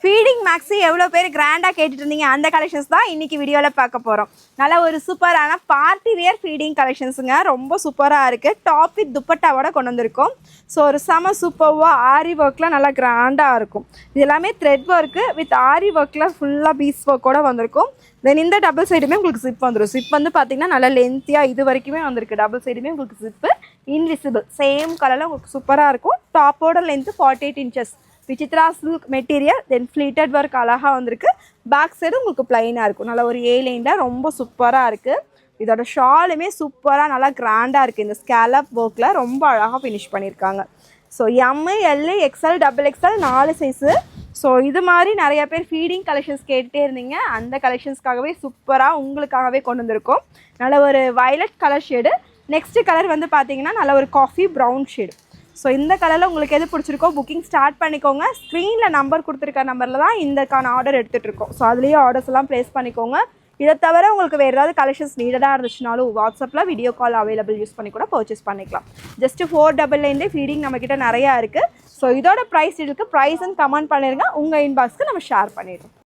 Feeding maxi எவ்வளோ பேர் கிராண்டாக கேட்டுட்டு இருந்தீங்க அந்த கலெக்ஷன்ஸ் தான் இன்றைக்கி வீடியோவில் பார்க்க போகிறோம். நல்லா ஒரு சூப்பரான பார்ட்டி வியர் ஃபீடிங் கலெக்ஷன்ஸுங்க. ரொம்ப சூப்பராக இருக்குது. டாப் வித் துப்பட்டாவோட கொண்டு வந்திருக்கோம். ஸோ ஒரு செம சூப்பராக ஆரி ஒர்க்கில் நல்லா கிராண்டாக இருக்கும். இது எல்லாமே த்ரெட் ஒர்க்கு வித் ஆரி ஒர்க்கில் ஃபுல்லாக பீஸ் ஒர்க்கோடு வந்திருக்கும். தென் இந்த டபுள் சைடுமே உங்களுக்கு ஜிப் வந்துடும். ஜிப் வந்து பார்த்திங்கன்னா நல்லா லென்த்தியாக இது வரைக்குமே வந்திருக்கு. டபுள் சைடுமே உங்களுக்கு ஜிப்பு இன்விசிபிள் சேம் கலரில் உங்களுக்கு சூப்பராக இருக்கும். டாப்போட length 48 inches. Vichitra silk material. Then pleated work அழகாக வந்திருக்கு. பேக் சைடு உங்களுக்கு பிளைனாக இருக்கும். நல்லா ஒரு ஏ லைனில் ரொம்ப சூப்பராக இருக்குது. இதோட ஷாலுமே சூப்பராக நல்லா கிராண்டாக இருக்குது. இந்த ஸ்கேலப் ஒர்க்கில் ரொம்ப அழகாக ஃபினிஷ் பண்ணியிருக்காங்க. ஸோ எம்மு எல்லு XL double XL 4 size. So இது மாதிரி நிறைய பேர் ஃபீடிங் கலெக்ஷன்ஸ் கேட்டுகிட்டே இருந்தீங்க. அந்த கலெக்ஷன்ஸ்க்காகவே சூப்பராக உங்களுக்காகவே கொண்டு வந்திருக்கோம். நல்ல ஒரு violet colour shade. Next colour வந்து பார்த்தீங்கன்னா நல்ல ஒரு காஃபி ப்ரௌன் ஷேடு. ஸோ இந்த கலரில் உங்களுக்கு எது பிடிச்சிருக்கோ புக்கிங் ஸ்டார்ட் பண்ணிக்கோங்க. ஸ்க்ரீனில் நம்பர் கொடுத்துருக்க நம்பரில் தான் இந்தக்கான ஆர்டர் எடுத்துகிட்டு இருக்கோம். ஸோ அதுலேயே ஆர்டர்ஸ் எல்லாம் ப்ளேஸ் பண்ணிக்கோங்க. இதை தவிர உங்களுக்கு வேறு ஏதாவது கலெக்ஷன்ஸ் நீடடாக இருந்துச்சுனாலும் வாட்ஸ்அப்பில் வீடியோ கால் அவைலபிள் யூஸ் பண்ணி கூட பர்ச்சேஸ் பண்ணிக்கலாம். ஜஸ்ட்டு 499 ஃபீடிங் நம்மக்கிட்ட நிறையா இருக்குது. ஸோ இதோட ப்ரைஸ் இருக்குது. ப்ரைஸ்ன்னு கமெண்ட் பண்ணிடுங்க. உங்கள் இன்பாக்ஸ்க்கு நம்ம ஷேர் பண்ணிடுறோம்.